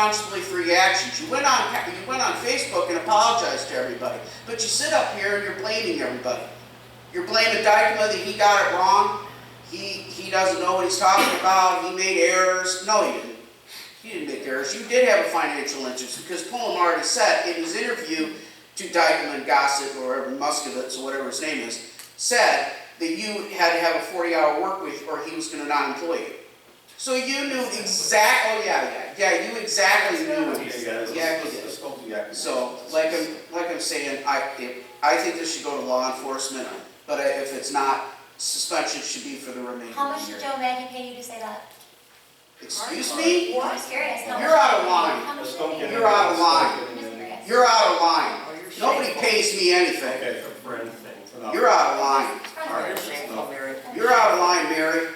Constantly for your actions. You went on Facebook and apologized to everybody, but you sit up here and you're blaming everybody. You're blaming Dykeman that he got it wrong. He doesn't know what he's talking about. He made errors. No, he didn't. He didn't make errors. You did have a financial interest because Pullum already said in his interview to Dykeman, Gossett, or Muskovitz, or whatever his name is, said that you had to have a 40-hour work week or he was going to not employ you. So you knew exactly. You exactly knew it. So, like I'm saying, I think this should go to law enforcement. But if it's not, suspension should be for the remainder How of much the did year. Joe Mackey pay you to say that? Excuse me? I'm just curious. You're out of line. How much did he pay you? You're out of line. I'm just curious. You're out of line. Nobody pays me anything. Okay, for anything. You're out of line. Alright, You're out of line, Mary.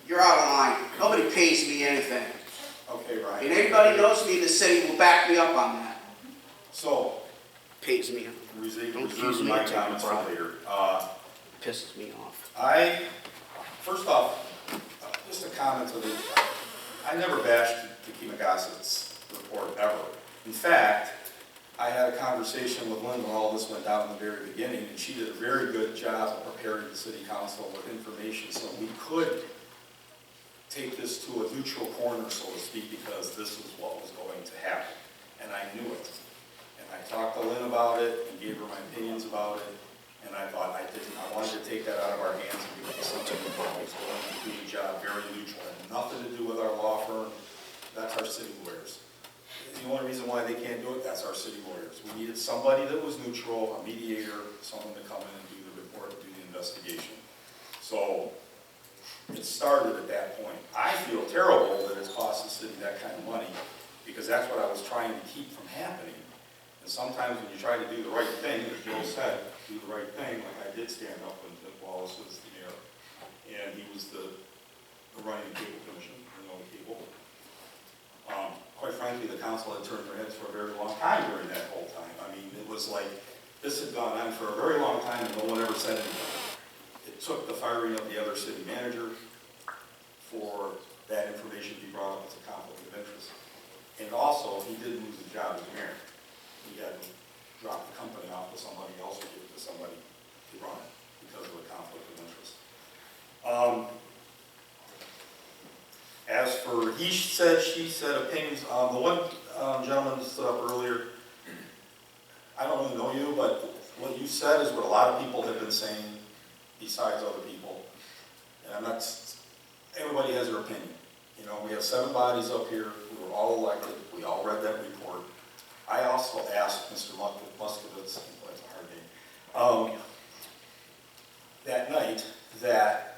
You're out of line. Nobody pays me anything. Okay, Ryan. And anybody knows me in the city will back me up on that. So, Pays me. reserve my comments for later. Pisses me off. First off, just a comment to the, I never bashed Takima Gossett's report ever. In fact, I had a conversation with Lynn when all this went down in the very beginning, and she did a very good job of preparing the city council with information so we could take this to a neutral corner, so to speak, because this was what was going to happen. And I knew it. And I talked to Lynn about it and gave her my opinions about it. And I thought I wanted to take that out of our hands and give it to something that was going to do the job very neutral. It had nothing to do with our law firm. That's our city lawyers. The only reason why they can't do it, that's our city lawyers. We needed somebody that was neutral, a mediator, someone to come in and do the report, do the investigation. So it started at that point. I feel terrible that it's cost the city that kind of money because that's what I was trying to keep from happening. And sometimes when you try to do the right thing, as Joe said, do the right thing, like I did stand up when Wallace was the mayor, and he was the running the cable commission, the cable. Quite frankly, the council had turned their heads for a very long time during that whole time. I mean, it was like, this had gone on for a very long time and no one ever said anything. It took the firing of the other city manager for that information to be brought up as a conflict of interest. And also, he did lose his job as mayor. He had to drop the company off to somebody else or give it to somebody to run it because of a conflict of interest. As for he said, she said opinions, the one gentleman stood up earlier, I don't really know you, but what you said is what a lot of people have been saying besides other people. And I'm not, everybody has their opinion. You know, we have 7 bodies up here, we were all elected, we all read that report. I also asked Mr. Muskovitz, that's a hard name, that night that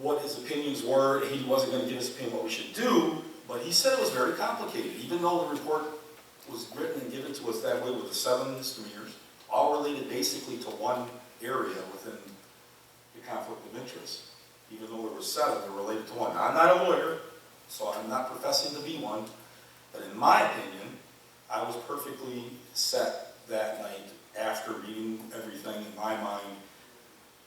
what his opinions were. He wasn't going to give his opinion what we should do, but he said it was very complicated, even though the report was written and given to us that way with the 7 misdemeanors, all related basically to one area within the conflict of interest. Even though there were 7, they were related to one. Now, I'm not a lawyer, so I'm not professing to be one, but in my opinion, I was perfectly set that night after reading everything in my mind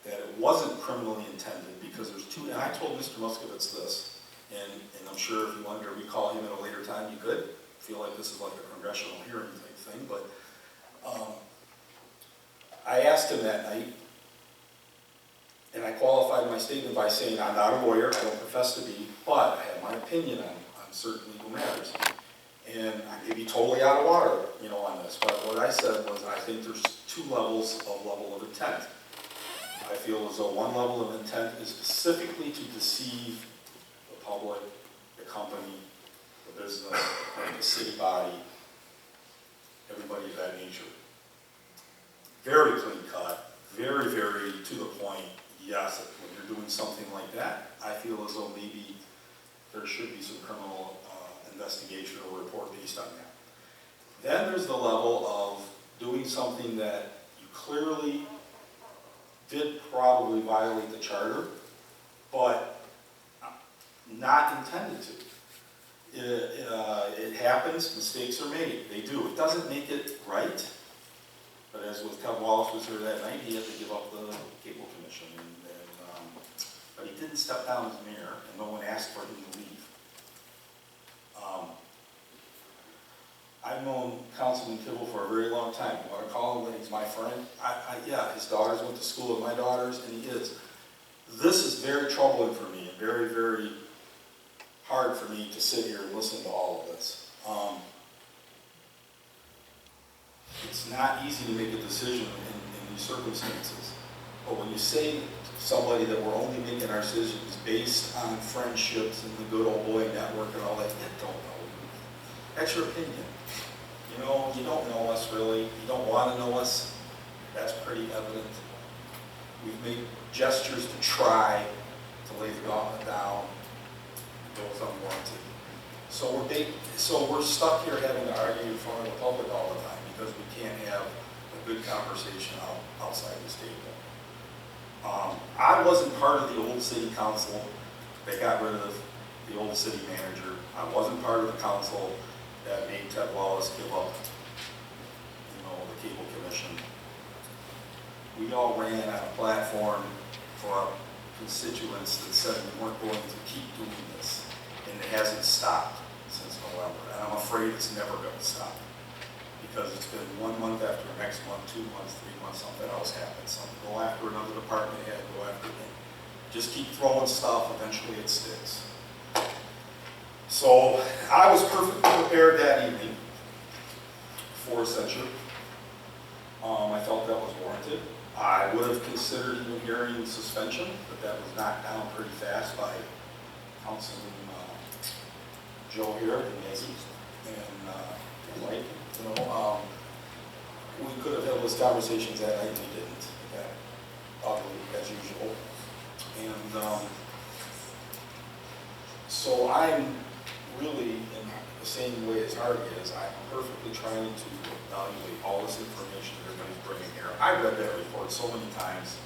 that it wasn't criminally intended because there's 2, and I told Mr. Muskovitz this, and I'm sure if you wanted to recall him at a later time, you could. Feel like this is like a congressional hearing type thing, but I asked him that night, and I qualified my statement by saying I'm not a lawyer, I don't profess to be, but I have my opinion on certain legal matters. And I may be totally out of water, on this, but what I said was I think there's 2 levels of intent. I feel as though one level of intent is specifically to deceive the public, the company, the business, the city body, everybody of that nature. Very clean cut, very, very to the point. Yes, when you're doing something like that, I feel as though maybe there should be some criminal investigation or report based on that. Then there's the level of doing something that you clearly did probably violate the charter, but not intended to. It happens, mistakes are made, they do. It doesn't make it right, but as with Kev Wallace was here that night, he had to give up the cable commission, but he didn't step down as mayor, and no one asked for him to leave. I've known Councilman Kibble for a very long time. You want to call him when he's my friend? Yeah, his daughters went to school with my daughters, and he is. This is very troubling for me, and very, very hard for me to sit here and listen to all of this. It's not easy to make a decision in these circumstances. But when you say to somebody that we're only making our decisions based on friendships and the good old boy network and all that, you don't know. That's your opinion. You know, you don't know us really. You don't want to know us. That's pretty evident. We've made gestures to try to lay the gauntlet down. It goes unwarranted. So we're stuck here having to argue in front of the public all the time because we can't have a good conversation outside this table. I wasn't part of the old city council that got rid of the old city manager. I wasn't part of the council that made Ted Wallace give up, the cable commission. We all ran on a platform for our constituents that said we weren't going to keep doing this, and it hasn't stopped since November, and I'm afraid it's never going to stop, because it's been 1 month after next month, 2 months, 3 months, something else happens, something go after another department head, go after me. Just keep throwing stuff, eventually it sticks. So I was perfectly prepared that evening for censure. I felt that was warranted. I would have considered even hearing suspension, but that was knocked down pretty fast by Councilman Joe here and Maggie and Mike. We could have had those conversations that night, and we didn't. Ugly as usual. And so I'm really in the same way as Hardy is. I'm perfectly trying to evaluate all this information that everybody's bringing here. I read that report so many times,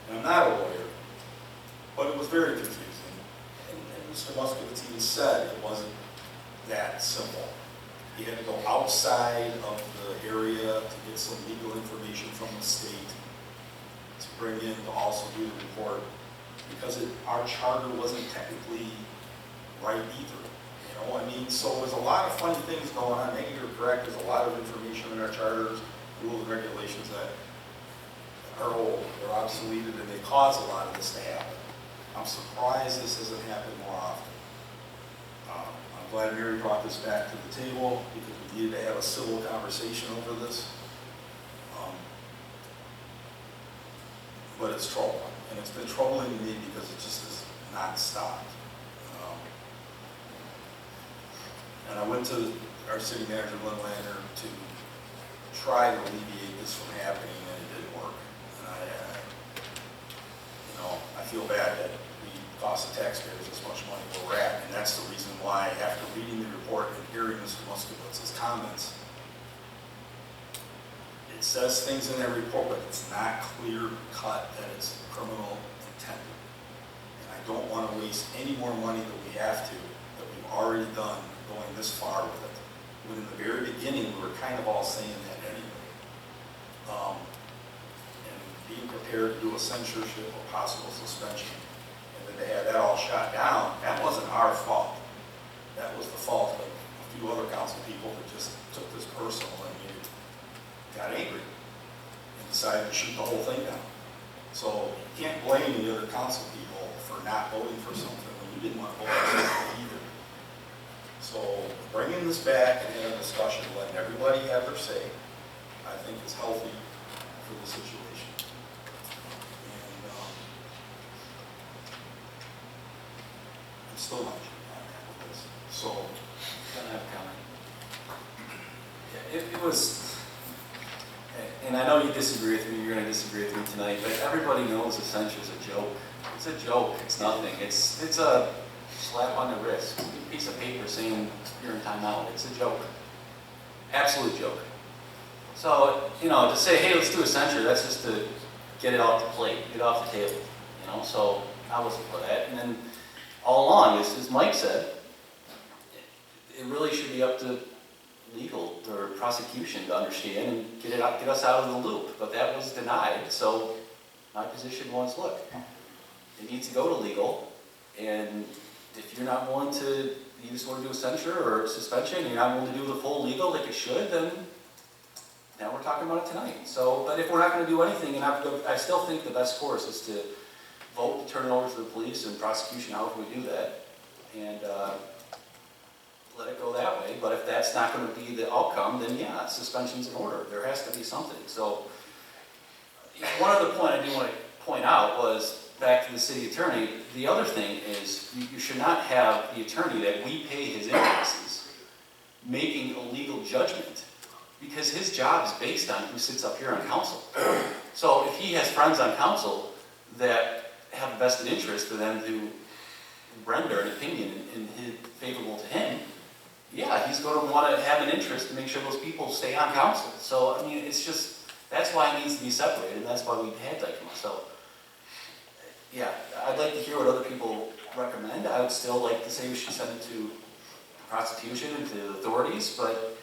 and I'm not a lawyer, but it was very confusing. And Mr. Muskovitz even said it wasn't that simple. You had to go outside of the area to get some legal information from the state to bring in to also do the report, because our charter wasn't technically right either. So there's a lot of funny things going on. Maybe you're correct, there's a lot of information in our charters, rules and regulations that are old, they're obsoleted, and they cause a lot of this to happen. I'm surprised this doesn't happen more often. I'm glad Mary brought this back to the table, because we needed to have a civil conversation over this. But it's troubling, and it's been troubling to me because it just has not stopped. And I went to our city manager, Lynn Lander, to try to alleviate this from happening, and it didn't work. And I feel bad that we cost the taxpayers this much money where we're at, and that's the reason why, after reading the report and hearing Mr. Muskowitz's comments, it says things in that report, but it's not clear cut that it's criminal intent. And I don't want to waste any more money than we have to, that we've already done, going this far with it. When in the very beginning, we were kind of all saying that anyway. And being prepared to do a censorship or possible suspension, and then to have that all shot down, that wasn't our fault. That was the fault of a few other council people that just took this personal and got angry and decided to shoot the whole thing down. So you can't blame the other council people for not voting for something when you didn't want to vote for something either. So bringing this back and having a discussion, letting everybody have their say, I think is healthy for the situation. And I'm still not happy with this. So, Can I have a comment? Yeah, it was, and I know you disagree with me, you're going to disagree with me tonight, but everybody knows essentially is a joke. It's a joke, it's nothing. It's a slap on the wrist, a piece of paper saying you're in timeout. It's a joke. Absolute joke. So, to say, hey, let's do a censure, that's just to get it off the plate, get it off the table, so I wasn't for that. And then all along, as Mike said, it really should be up to legal or prosecution to understand and get us out of the loop. But that was denied, so my position was, look, it needs to go to legal, and if you're not willing to, you just want to do a censure or suspension, and you're not willing to do the full legal like it should, then now we're talking about it tonight. So, but if we're not going to do anything, and I still think the best course is to vote to turn it over to the police and prosecution, however we do that, and let it go that way. But if that's not going to be the outcome, then yeah, suspension's in order. There has to be something. So one other point I do want to point out was, back to the city attorney, the other thing is you should not have the attorney that we pay his invoices making a legal judgment, because his job is based on who sits up here on council. So if he has friends on council that have a vested interest for them to render an opinion favorable to him, yeah, he's going to want to have an interest to make sure those people stay on council. So, I mean, it's just, that's why it needs to be separated, and that's why we had Dykema. So, yeah, I'd like to hear what other people recommend. I would still like to say we should send it to prosecution and to the authorities, but,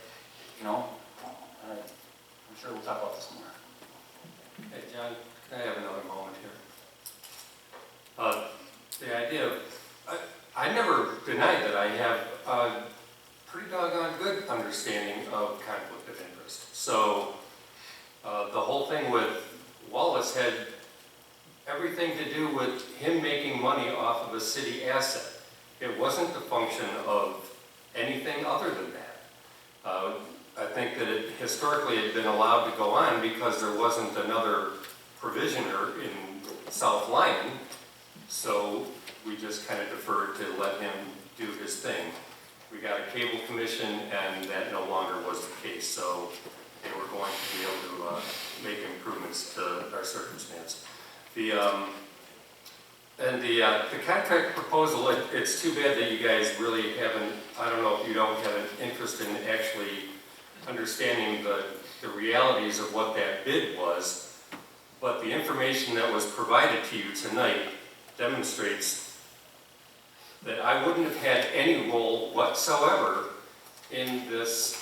you know, I'm sure we'll talk about this more. Hey, John, can I have another moment here? The idea of, I never denied that I have a pretty doggone good understanding of conflict of interest. So, the whole thing with Wallace had everything to do with him making money off of a city asset. It wasn't the function of anything other than that. I think that it historically had been allowed to go on because there wasn't another provisioner in South Lyon, so we just kind of deferred to let him do his thing. We got a cable commission, and that no longer was the case, so they were going to be able to make improvements to our circumstance. The contract proposal, it's too bad that you guys really haven't, I don't know if you don't have an interest in actually understanding the realities of what that bid was, but the information that was provided to you tonight demonstrates that I wouldn't have had any role whatsoever in this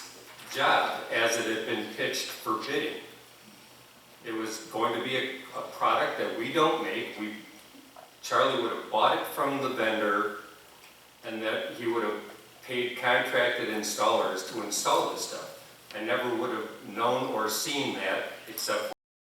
job as it had been pitched for bidding. It was going to be a product that we don't make. Charlie would have bought it from the vendor, and that he would have paid contracted installers to install this stuff. I never would have known or seen that except